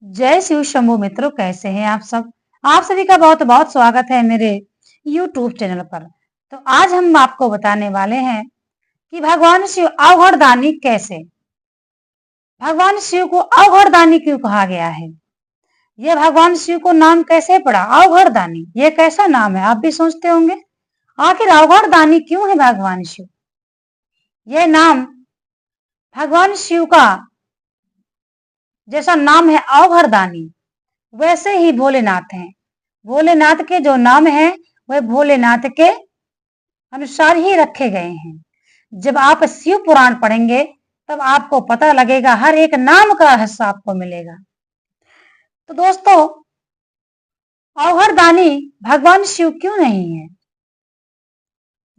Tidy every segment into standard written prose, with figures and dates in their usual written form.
जय शिव शंभू मित्रों, कैसे हैं आप सब। आप सभी का बहुत बहुत स्वागत है मेरे YouTube चैनल पर। तो आज हम आपको बताने वाले हैं कि भगवान शिव अवघड़दानी कैसे। भगवान शिव को अवघड़दानी क्यों कहा गया है, यह भगवान शिव को नाम कैसे पड़ा अवघड़दानी, यह कैसा नाम है। आप भी सोचते होंगे आखिर अवघड़दानी क्यों है भगवान शिव। यह नाम भगवान शिव का जैसा नाम है अवघड़दानी, वैसे ही भोलेनाथ हैं। भोलेनाथ के जो नाम है वह भोलेनाथ के अनुसार ही रखे गए हैं। जब आप शिव पुराण पढ़ेंगे तब आपको पता लगेगा, हर एक नाम का रहस्य आपको मिलेगा। तो दोस्तों, अवघड़दानी भगवान शिव क्यों नहीं है।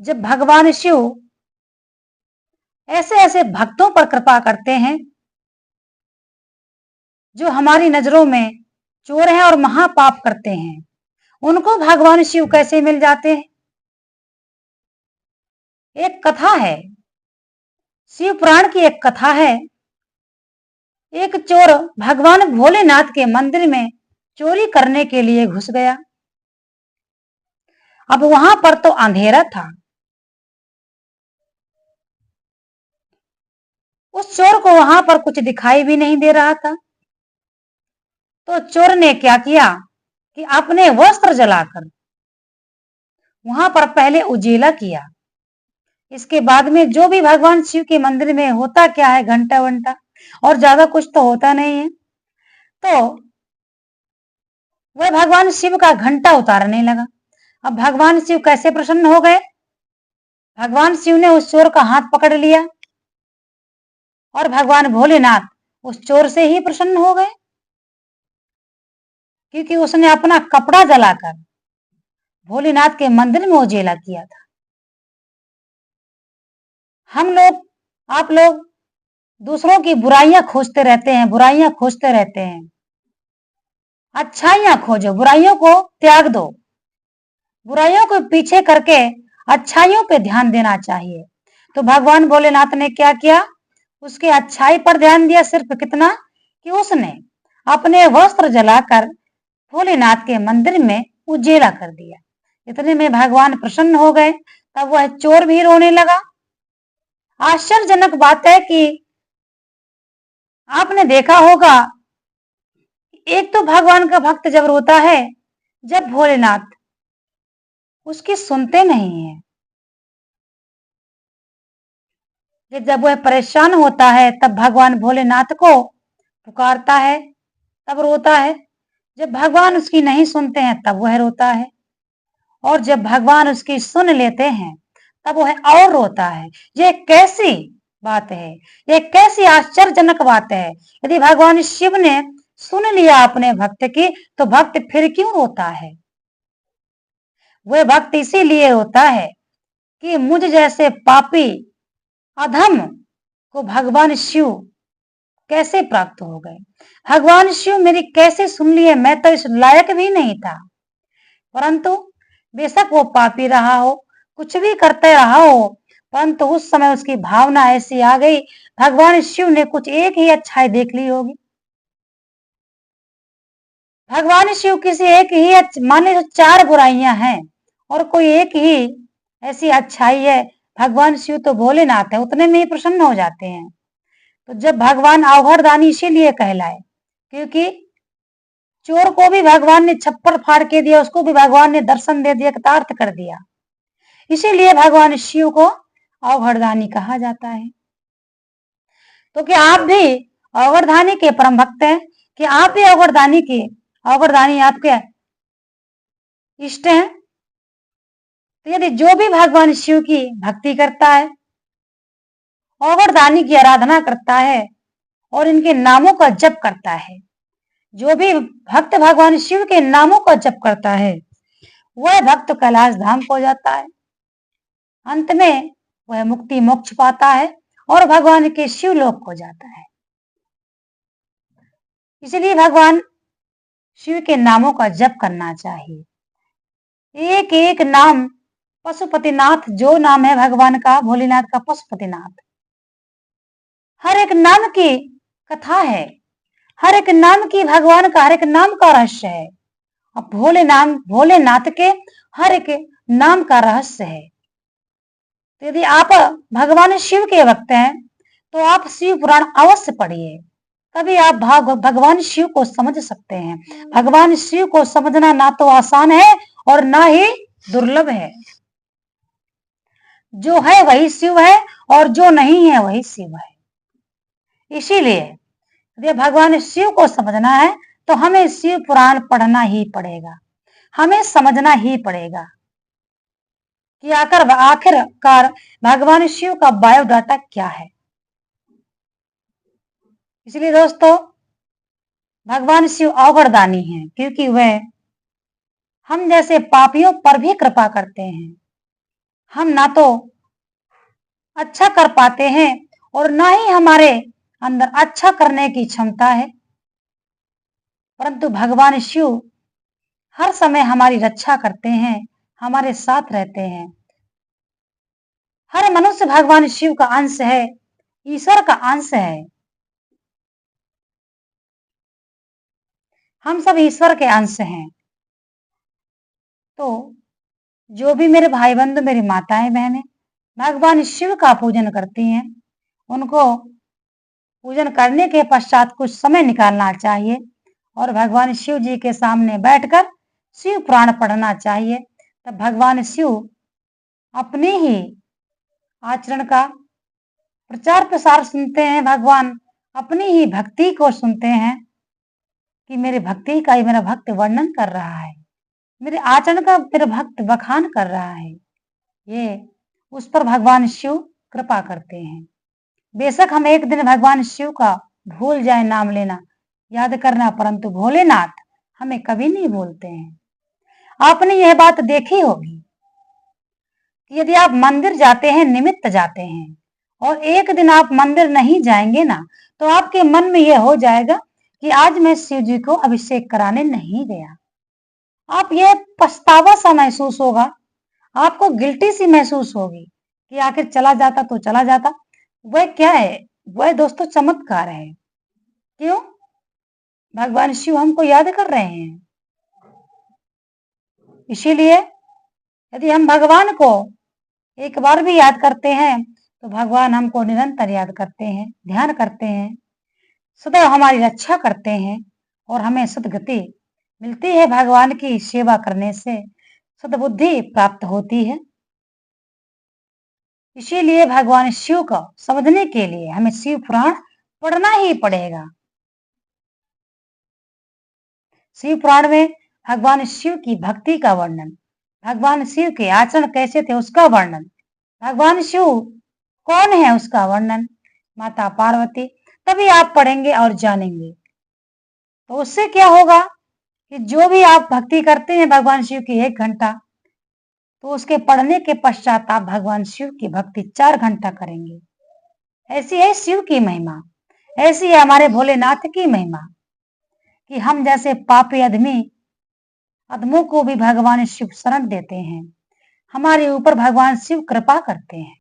जब भगवान शिव ऐसे ऐसे भक्तों पर कृपा करते हैं जो हमारी नजरों में चोर हैं और महापाप करते हैं, उनको भगवान शिव कैसे मिल जाते हैं। एक कथा है, शिव पुराण की एक कथा है। एक चोर भगवान भोलेनाथ के मंदिर में चोरी करने के लिए घुस गया। अब वहां पर तो अंधेरा था। उस चोर को वहां पर कुछ दिखाई भी नहीं दे रहा था। तो चोर ने क्या किया कि अपने वस्त्र जलाकर वहां पर पहले उजेला किया। इसके बाद में जो भी भगवान शिव के मंदिर में होता क्या है, घंटा वंटा और ज्यादा कुछ तो होता नहीं है। तो वह भगवान शिव का घंटा उतारने लगा। अब भगवान शिव कैसे प्रसन्न हो गए। भगवान शिव ने उस चोर का हाथ पकड़ लिया और भगवान भोलेनाथ उस चोर से ही प्रसन्न हो गए, क्योंकि उसने अपना कपड़ा जलाकर भोलेनाथ के मंदिर में उजेला किया था। हम लोग, आप लोग दूसरों की बुराइयां खोजते रहते हैं, बुराइयां खोजते रहते हैं। अच्छाइयां खोजो, बुराइयों को त्याग दो। बुराइयों को पीछे करके अच्छाइयों पे ध्यान देना चाहिए। तो भगवान भोलेनाथ ने क्या किया, उसके अच्छाई पर ध्यान दिया। सिर्फ कितना कि उसने अपने वस्त्र जलाकर भोलेनाथ के मंदिर में उजेला कर दिया। इतने में भगवान प्रसन्न हो गए। तब वह चोर भी रोने लगा। आश्चर्यजनक बात है कि आपने देखा होगा, एक तो भगवान का भक्त जब रोता है, जब भोलेनाथ उसकी सुनते नहीं है। जब वह परेशान होता है तब भगवान भोलेनाथ को पुकारता है, तब रोता है। जब भगवान उसकी नहीं सुनते हैं तब वह रोता है, और जब भगवान उसकी सुन लेते हैं तब वह और रोता है। ये कैसी बात है, ये कैसी आश्चर्यजनक बात है। यदि भगवान शिव ने सुन लिया अपने भक्त की, तो भक्त फिर क्यों रोता है। वह भक्त इसीलिए रोता है कि मुझ जैसे पापी अधम को भगवान शिव कैसे प्राप्त हो गए। भगवान शिव मेरी कैसे सुन लिए, मैं तो इस लायक भी नहीं था। परंतु बेशक वो पापी रहा हो, कुछ भी करते रहा हो, परंतु उस समय उसकी भावना ऐसी आ गई, भगवान शिव ने कुछ एक ही अच्छाई देख ली होगी। भगवान शिव किसी एक ही मान लीजिए चार बुराइयां हैं और कोई एक ही ऐसी अच्छाई है, भगवान शिव तो भोलेनाथ है, उतने में ही प्रसन्न हो जाते हैं। तो जब भगवान अवघड़दानी इसीलिए कहलाए, क्योंकि चोर को भी भगवान ने छप्पर फाड़ के दिया, उसको भी भगवान ने दर्शन दे दिया, कृतार्थ कर दिया। इसीलिए भगवान शिव को अवघड़दानी कहा जाता है। तो क्या आप भी अवघड़दानी के परम भक्त हैं, कि आप भी अवघड़दानी आपके इष्ट हैं। तो यदि जो भी भगवान शिव की भक्ति करता है, अवघड़दानी की आराधना करता है और इनके नामों का जप करता है, जो भी भक्त भगवान शिव के नामों का जप करता है, वह भक्त कैलाश धाम को जाता है। अंत में वह मुक्ति मोक्ष पाता है और भगवान के शिवलोक को जाता है। इसलिए भगवान शिव के नामों का जप करना चाहिए। एक एक नाम पशुपतिनाथ, जो नाम है भगवान का, भोलेनाथ का पशुपतिनाथ, हर एक नाम की कथा है, हर एक नाम की भगवान का हर एक नाम का रहस्य है। अब भोलेनाथ के हर एक नाम का रहस्य है। तो यदि आप भगवान शिव के भक्त हैं तो आप शिव पुराण अवश्य पढ़िए। तभी आप भगवान शिव को समझ सकते हैं। भगवान शिव को समझना ना तो आसान है और ना ही दुर्लभ है। जो है वही शिव है और जो नहीं है वही शिव है। इसीलिए यदि भगवान शिव को समझना है तो हमें शिव पुराण पढ़ना ही पड़ेगा, हमें समझना ही पड़ेगा कि आखिरकार भगवान शिव का बायोडाटा क्या है। इसलिए दोस्तों, भगवान शिव अवगढ़दानी हैं, क्योंकि वह हम जैसे पापियों पर भी कृपा करते हैं। हम ना तो अच्छा कर पाते हैं और ना ही हमारे अंदर अच्छा करने की क्षमता है, परंतु भगवान शिव हर समय हमारी रक्षा करते हैं, हमारे साथ रहते हैं। हर मनुष्य भगवान शिव का अंश है, ईश्वर का अंश है। हम सब ईश्वर के अंश हैं। तो जो भी मेरे भाई बंधु, मेरी माताएं बहनें भगवान शिव का पूजन करती हैं, उनको पूजन करने के पश्चात कुछ समय निकालना चाहिए और भगवान शिव जी के सामने बैठकर शिव पुराण पढ़ना चाहिए। तब भगवान शिव अपने ही आचरण का प्रचार प्रसार सुनते हैं। भगवान अपनी ही भक्ति को सुनते हैं कि मेरे भक्ति का ही मेरा भक्त वर्णन कर रहा है, मेरे आचरण का मेरा भक्त बखान कर रहा है। ये उस पर भगवान शिव कृपा करते हैं। बेशक हम एक दिन भगवान शिव का भूल जाए नाम लेना, याद करना, परंतु भोलेनाथ हमें कभी नहीं भूलते हैं। आपने यह बात देखी होगी कि यदि आप मंदिर जाते हैं, निमित्त जाते हैं, और एक दिन आप मंदिर नहीं जाएंगे ना, तो आपके मन में यह हो जाएगा कि आज मैं शिव जी को अभिषेक कराने नहीं गया। आप ये पछतावा सा महसूस होगा, आपको गिल्टी सी महसूस होगी कि आखिर चला जाता तो चला जाता। वह क्या है? वह दोस्तों चमत्कार है। क्यों? भगवान शिव हमको याद कर रहे हैं। इसीलिए यदि हम भगवान को एक बार भी याद करते हैं तो भगवान हमको निरंतर याद करते हैं, ध्यान करते हैं, सदैव हमारी रक्षा करते हैं और हमें सद्गति मिलती है। भगवान की सेवा करने से सद्बुद्धि प्राप्त होती है। इसीलिए भगवान शिव को समझने के लिए हमें शिव पुराण पढ़ना ही पड़ेगा। शिव पुराण में भगवान शिव की भक्ति का वर्णन, भगवान शिव के आचरण कैसे थे उसका वर्णन, भगवान शिव कौन है उसका वर्णन, माता पार्वती, तभी आप पढ़ेंगे और जानेंगे। तो उससे क्या होगा कि जो भी आप भक्ति करते हैं भगवान शिव की 1 घंटा, तो उसके पढ़ने के पश्चात आप भगवान शिव की भक्ति 4 घंटा करेंगे। ऐसी है शिव की महिमा, ऐसी है हमारे भोलेनाथ की महिमा कि हम जैसे पापी अधमों को भी भगवान शिव शरण देते हैं। हमारे ऊपर भगवान शिव कृपा करते हैं।